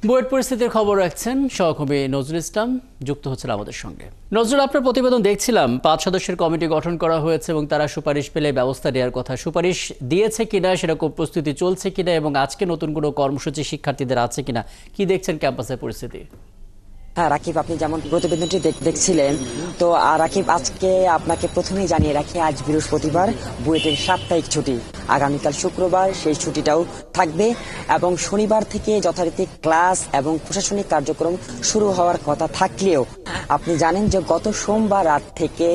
বুয়েট পরিস্থিতির খবর রাখছেন সহকর্মী নজরুল ইসলাম, যুক্ত হচ্ছেন আমাদের সঙ্গে। নজরুল, আপনার প্রতিবেদন দেখছিলাম, 5 সদস্যের কমিটি গঠন করা হয়েছে এবং তারা সুপারিশ পেলে ব্যবস্থা নেওয়ার কথা। সুপারিশ দিয়েছে কিনা, সেরকম প্রস্তুতি চলছে কিনা এবং আজকে নতুন কোনো কর্মসূচি শিক্ষার্থীদের আছে কিনা, কি দেখছেন ক্যাম্পাসের পরিস্থিতি? হ্যাঁ রাকিব, আপনি যেমন প্রতিবেদনটি দেখছিলেন, তো রাকিব, আজকে আপনাকে প্রথমেই জানিয়ে রাখি, আজ বৃহস্পতিবার, বুয়েটের সাপ্তাহিক ছুটি। আগামীকাল শুক্রবার সেই ছুটিটাও থাকবে এবং শনিবার থেকে যথারীতি ক্লাস এবং প্রশাসনিক কার্যক্রম শুরু হওয়ার কথা থাকলেও আপনি জানেন যে গত সোমবার রাত থেকে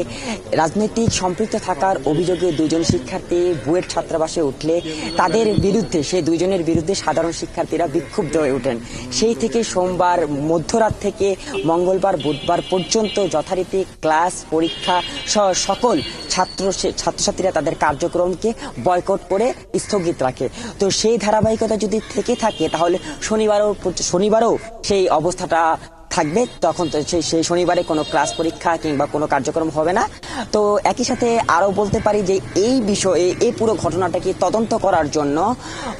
রাজনৈতিক সম্পৃক্ত থাকার অভিযোগে 2 জন শিক্ষার্থী বুয়েট ছাত্রাবাসে উঠলে তাদের বিরুদ্ধে, সেই 2 জনের বিরুদ্ধে সাধারণ শিক্ষার্থীরা বিক্ষুব্ধ হয়ে ওঠেন। সেই থেকে সোমবার মধ্যরাত থেকে মঙ্গলবার বুধবার পর্যন্ত যথারীতি ক্লাস পরীক্ষা সহ সকল ছাত্রছাত্রীরা তাদের কার্যক্রমকে বয়কট করে স্থগিত রাখে। তো সেই ধারাবাহিকতা যদি থেকে থাকে তাহলে শনিবারও সেই অবস্থাটা থাকবে। তখন তো সেই শনিবারে কোনো ক্লাস পরীক্ষা কিংবা কোনো কার্যক্রম হবে না। তো একই সাথে আরও বলতে পারি যে এই বিষয়ে, এই পুরো ঘটনাটাকে তদন্ত করার জন্য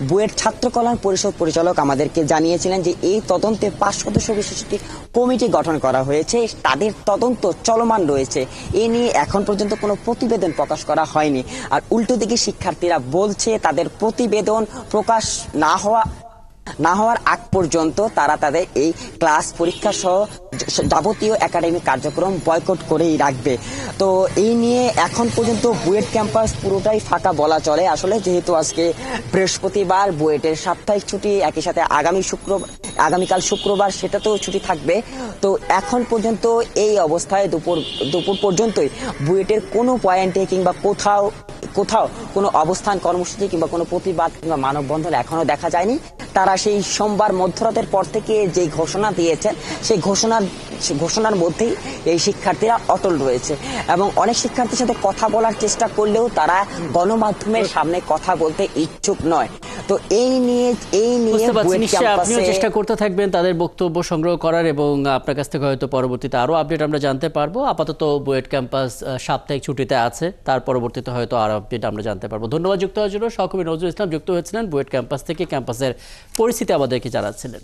বুয়েট ছাত্র কল্যাণ পরিষদ পরিচালক আমাদেরকে জানিয়েছিলেন যে এই তদন্তে 5 সদস্য বিশিষ্ট একটি কমিটি গঠন করা হয়েছে, তাদের তদন্ত চলমান রয়েছে। এ নিয়ে এখন পর্যন্ত কোনো প্রতিবেদন প্রকাশ করা হয়নি। আর উল্টো দিকে শিক্ষার্থীরা বলছে তাদের প্রতিবেদন প্রকাশ না হওয়ার আগ পর্যন্ত তারা তাদের এই ক্লাস পরীক্ষা সহ যাবতীয় একাডেমিক কার্যক্রম বয়কট করেই রাখবে। তো এই নিয়ে এখন পর্যন্ত বুয়েট ক্যাম্পাস পুরোটাই ফাঁকা বলা চলে। আসলে যেহেতু আজকে বৃহস্পতিবার, বুয়েটের সাপ্তাহিক ছুটি, একই সাথে আগামীকাল শুক্রবার সেটাতেও ছুটি থাকবে। তো এখন পর্যন্ত এই অবস্থায় দুপুর পর্যন্তই বুয়েটের কোনো পয়েন্টে কিংবা কোথাও কোনো অবস্থান কর্মসূচি কিংবা কোনো প্রতিবাদ কিংবা মানববন্ধন এখনো দেখা যায়নি। তারা সেই সোমবার মধ্যরাতের পর থেকে যে ঘোষণা দিয়েছেন, সেই ঘোষণার মধ্যেই এই শিক্ষার্থীরা অটল রয়েছে এবং অনেক শিক্ষার্থীর সাথে কথা বলার চেষ্টা করলেও তারা গণমাধ্যমের সামনে কথা বলতে ইচ্ছুক নয়। তো এই নিয়ে আপনিও চেষ্টা করতে থাকবেন তাদের বক্তব্য সংগ্রহ করার এবং আপনার কাছ থেকে হয়তো পরবর্তীতে আরো আপডেট আমরা জানতে পারবো। আপাতত বুয়েট ক্যাম্পাস সাপ্তাহিক ছুটিতে আছে, তার পরবর্তীতে হয়তো আরো আপডেট আমরা জানতে পারবো। ধন্যবাদ যুক্ত হওয়ার জন্য। সহকর্মী নজরুল ইসলাম যুক্ত হয়েছিলেন বুয়েট ক্যাম্পাস থেকে, ক্যাম্পাসের পরিস্থিতি আমাদেরকে জানাচ্ছিলেন।